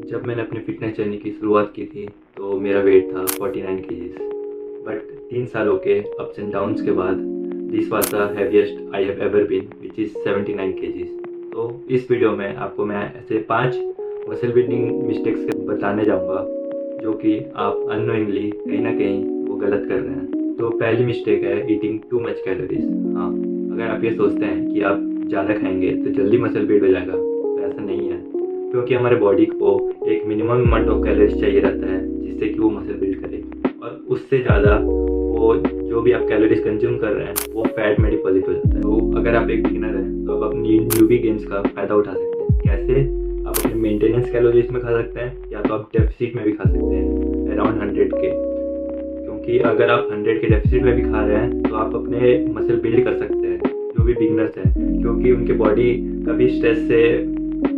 जब मैंने अपनी फ़िटनेस जर्नी की शुरुआत की थी तो मेरा वेट था 49 केजीज़। बट 3 सालों के अप्स एंड डाउन्स के बाद this was the heaviest I have ever been which is 79 kgs. तो इस वीडियो में आपको मैं ऐसे 5 मसल बिल्डिंग मिस्टेक्स बताने जाऊंगा जो कि आप अननोइंगली कहीं ना कहीं वो गलत कर रहे हैं। तो पहली मिस्टेक है ईटिंग टू मच कैलोरीज। हाँ, अगर आप ये सोचते हैं कि आप ज़्यादा खाएंगे तो जल्दी मसल बिल्ड हो जाएगा तो ऐसा नहीं है, क्योंकि हमारे बॉडी को एक मिनिमम अमाउंट ऑफ कैलोरीज चाहिए रहता है जिससे कि वो मसल बिल्ड करे, और उससे ज़्यादा वो जो भी आप कैलोरीज कंज्यूम कर रहे हैं वो फैट में डिपॉजिट हो जाता है। तो अगर आप एक बिगिनर हैं तो आप अपनी न्यूबी गेन्स का फ़ायदा उठा सकते हैं। कैसे? आप अपने मेंटेनेंस कैलोरीज में खा सकते हैं या तो आप डेफिसिट में भी खा सकते हैं अराउंड 100 के, क्योंकि अगर आप 100 के डेफिसिट में भी खा रहे हैं तो आप अपने मसल बिल्ड कर सकते हैं जो भी बिगिनर्स हैं, क्योंकि उनके बॉडी कभी स्ट्रेस से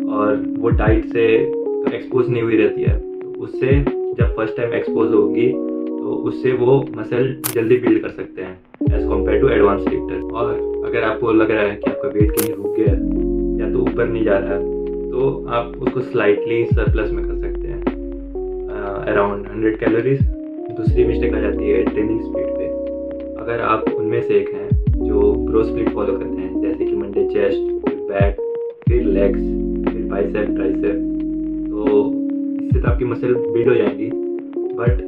और वो डाइट से एक्सपोज नहीं हुई रहती है। तो उससे जब फर्स्ट टाइम एक्सपोज होगी तो उससे वो मसल जल्दी बिल्ड कर सकते हैं as compare to advance lifter. और अगर आपको लग रहा है कि आपका वेट कहीं रुक गया है या तो ऊपर नहीं जा रहा है तो आप उसको स्लाइटली सरप्लस में कर सकते हैं अराउंड 100 कैलोरीज। दूसरी मिस्टेक आ जाती है ट्रेनिंग स्पीड पे। अगर आप उनमें से एक हैं जो ग्रोथ स्प्लिट फॉलो करते हैं, जैसे कि मंडे चेस्ट, फिर बैक, फिर लेग्स, फिर बाइसेप, ट्राइसेप, तो इससे तो आपकी मसल बिल्ड हो जाएंगी, बट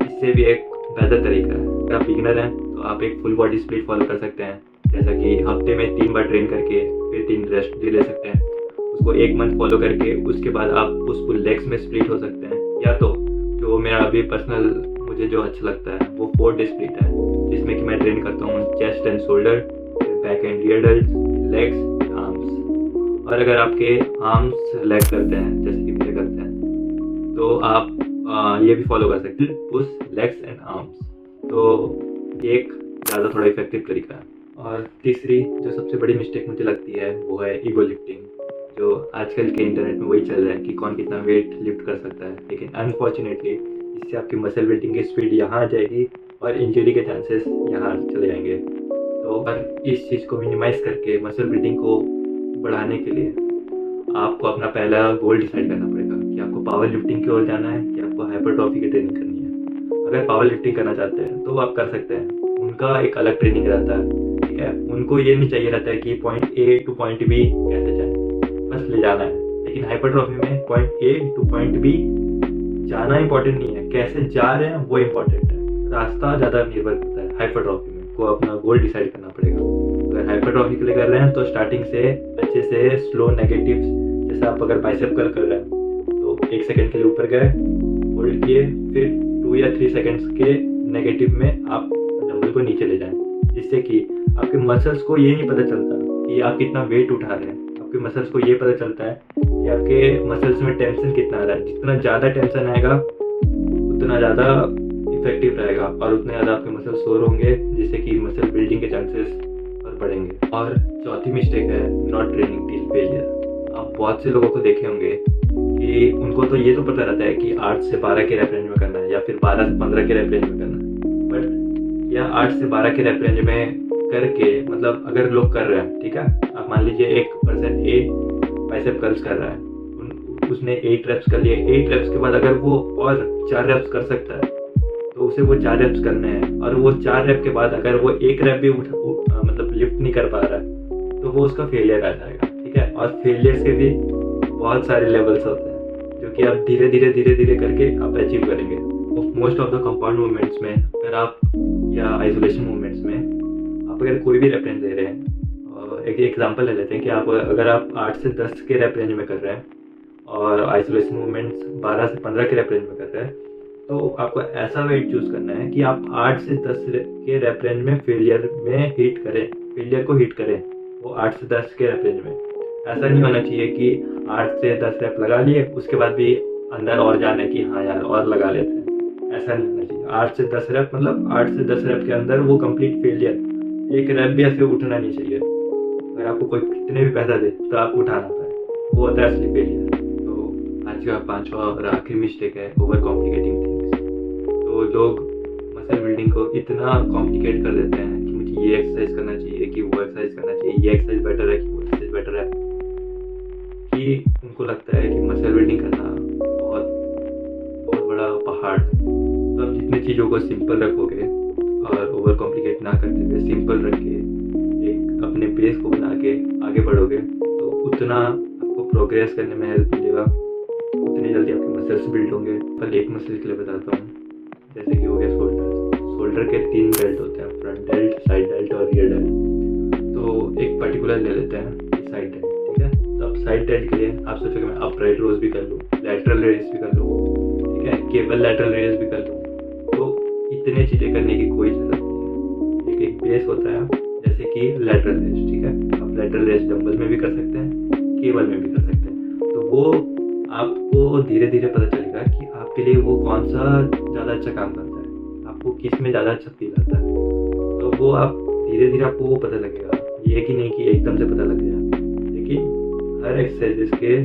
इससे भी एक बेहतर तरीका है। अगर आप बिगिनर हैं तो आप एक फुल बॉडी स्प्लिट फॉलो कर सकते हैं, जैसा कि हफ्ते में 3 बार ट्रेन करके फिर 3 रेस्ट डे ले सकते हैं। उसको 1 मंथ फॉलो करके उसके बाद आप उस फुल लेग्स में स्प्लिट हो सकते हैं, या तो जो मेरा अभी पर्सनल मुझे जो अच्छा लगता है वो 4 डे स्प्लिट है, जिसमें कि मैं ट्रेन करता हूँ chest and shoulder, back and rear dealt, legs, arms. और अगर आपके आर्म्स लैग करते हैं जैसे कि मेरे करते हैं तो आप ये भी फॉलो कर सकते हैं पुश लेग्स एंड आर्म्स। तो एक ज़्यादा थोड़ा इफेक्टिव तरीका है। और तीसरी जो सबसे बड़ी मिस्टेक मुझे लगती है वो है ईगो लिफ्टिंग, जो आजकल के इंटरनेट में वही चल रहा है कि कौन कितना वेट लिफ्ट कर सकता है। लेकिन अनफॉर्चुनेटली इससे आपकी मसल बिल्डिंग की स्पीड यहाँ आ जाएगी और इंजरी के चांसेस यहाँ चले जाएंगे। तो और इस चीज़ को मिनिमाइज़ करके मसल बिल्डिंग को बढ़ाने के लिए आपको अपना पहला गोल डिसाइड करना पड़ेगा कि आपको पावर लिफ्टिंग की ओर जाना है कि आपको हाइपरट्रॉफी की ट्रेनिंग करनी है। अगर पावर लिफ्टिंग करना चाहते हैं तो आप कर सकते हैं, उनका एक अलग ट्रेनिंग रहता है, ठीक है। उनको ये नहीं चाहिए रहता है कि point A to point B कैसे जाए, बस ले जाना है। लेकिन हाइपरट्रॉफी में point A to point B जाना इंपॉर्टेंट नहीं है, कैसे जा रहे हैं वो इम्पोर्टेंट है। रास्ता ज़्यादा निर्भर करता है हाइपरट्रॉफी में। को अपना गोल डिसाइड करना पड़ेगा। अगर हाइपरट्रॉफी के लिए कर रहे हैं तो स्टार्टिंग से अच्छे से स्लो नेगेटिव्स, जैसे आप अगर बाइसेप कर्ल कर रहे हैं तो 1 सेकंड के लिए ऊपर गए, होल्ड किए, फिर 2 या 3 सेकंड्स के नेगेटिव में आप डंबल को नीचे ले जाएं, जिससे कि आपके मसल्स को ये नहीं पता चलता कि आप कितना वेट उठा रहे हैं। आपके मसल्स को ये पता चलता है कि आपके मसल्स में टेंशन कितना आ रहा है। जितना ज़्यादा टेंशन आएगा उतना ज़्यादा इफेक्टिव रहेगा और उतने ज़्यादा आपके मसल सोर होंगे, जिससे कि मसल बिल्डिंग के चांसेस और बढ़ेंगे। और चौथी मिस्टेक है नॉट ट्रेनिंग टिल फेलियर। आप बहुत से लोगों को देखे होंगे कि उनको तो ये तो पता रहता है कि 8 से 12 के रेप रेंज में करना है या फिर 12 से 15 के रेप रेंज में करना है, बट या 8 से 12 के रेप रेंज में करके, मतलब अगर लोग कर रहे हैं, ठीक है, आप मान लीजिए एक पर्सन ए बाइसेप कर्ल्स कर रहा है, उसने 8 रेप्स कर लिए। 8 रेप्स के बाद अगर वो और 4 रेप्स कर सकता है तो उसे वो 4 रेप्स करने हैं, और वो 4 रेप के बाद अगर वो 1 रेप भी मतलब लिफ्ट नहीं कर पा रहा है तो वो उसका फेलियर आ जाएगा, ठीक है। और फेलियर्स के भी बहुत सारे लेवल्स होते हैं जो कि आप धीरे धीरे करके आप अचीव करेंगे। Most of the compound movements में अगर आप या आइसोलेशन मूवमेंट्स में आप अगर कोई भी रेप रेंज ले रहे हैं, एक एग्जांपल ले लेते हैं कि आप अगर आप 8 से 10 के रेप रेंज में कर रहे हैं और आइसोलेशन मूवमेंट्स 12 से 15 के रेप रेंज में कर रहे हैं, तो आपको ऐसा वेट चूज करना है कि आप 8 से 10 के रेप रेंज में फेलियर को हिट करें, वो 8 से 10 के रेप रेंज में। ऐसा नहीं होना चाहिए कि 8 से 10 रेप लगा लिए उसके बाद भी अंदर और जाने की हाँ यार और लगा लेते हैं, ऐसा नहीं होना चाहिए। 8 से 10 रेप मतलब 8 से 10 रेप के अंदर वो कंप्लीट फेलियर, एक रेप भी ऐसे उठना नहीं चाहिए। अगर आपको कोई कितने भी पैसा दे तो आप उठा ना पाए, वो होता है असली फेलियर। तो आज का 5वां और आखिरी मिस्टेक है ओवर कॉम्प्लिकेटिंग थिंग्स। तो लोग मसल बिल्डिंग को इतना कॉम्प्लिकेट कर देते हैं कि मुझे ये एक्सरसाइज करना चाहिए कि वो एक्सरसाइज करना चाहिए, ये एक्सरसाइज बेटर है कि वो एक्सरसाइज बेटर है, कि उनको लगता है कि मसल बिल्डिंग करना बड़ा पहाड़ है। तो आप जितनी चीज़ों को सिंपल रखोगे और ओवर कॉम्प्लिकेट ना करते हुए सिंपल रख के एक अपने बेस को बना के आगे बढ़ोगे तो उतना आपको प्रोग्रेस करने में हेल्प मिलेगा, उतनी जल्दी आपके मसल्स बिल्ड होंगे। पर एक मसल के लिए बताता हूँ, जैसे कि हो गया शोल्डर के 3 बेल्ट होते हैं, फ्रंट बेल्ट, साइड बेल्ट और रियर बेल्ट। तो एक पर्टिकुलर ले लेते हैं साइड बेल्ट, ठीक है। तो अब साइड बेल्ट के लिए आप सोचोगे मैं अपराइट रोज भी कर लूँ, लैटरल रेस भी कर लूँ, ठीक है, केवल लैटरल रेस भी कर लूँ। तो इतने चीज़ें करने की कोई ज़रूरत नहीं है। एक बेस होता है जैसे कि लैटरल रेस, ठीक है। आप लैटरल रेस डंबल में भी कर सकते हैं, केबल में भी कर सकते हैं। तो वो आपको धीरे धीरे पता चलेगा कि आपके लिए वो कौन सा ज़्यादा अच्छा काम करता है, आपको किस में ज़्यादा अच्छा फील आता है। तो वो आप धीरे धीरे आपको वो पता लगेगा, ये कि नहीं कि एकदम से पता लग जाए। लेकिन हर एक्सरसाइजेस के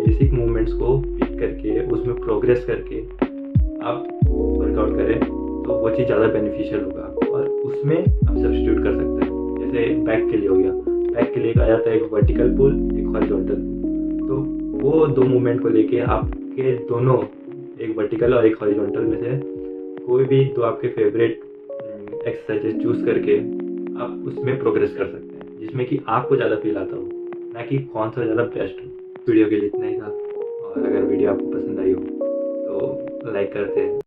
बेसिक मूवमेंट्स को पिक करके उसमें प्रोग्रेस करके आप वर्कआउट करें तो वो चीज़ ज़्यादा बेनिफिशियल होगा और उसमें आप सब्स्टिट्यूट कर सकते हैं। जैसे बैक के लिए हो गया, बैक के लिए आ जाता है एक वर्टिकल पुल, एक हॉरिजॉन्टल पुल। तो वो 2 मूवमेंट को लेके आपके दोनों, एक वर्टिकल और एक हॉरिजॉन्टल में से कोई भी 2 आपके फेवरेट एक्सरसाइजेस चूज़ करके आप उसमें प्रोग्रेस कर सकते हैं, जिसमें कि आपको ज़्यादा फील आता हो, ना कि कौन सा ज़्यादा बेस्ट हो। वीडियो के लिए इतना ही था, और अगर वीडियो आपको पसंद आई हो तो लाइक करते हैं।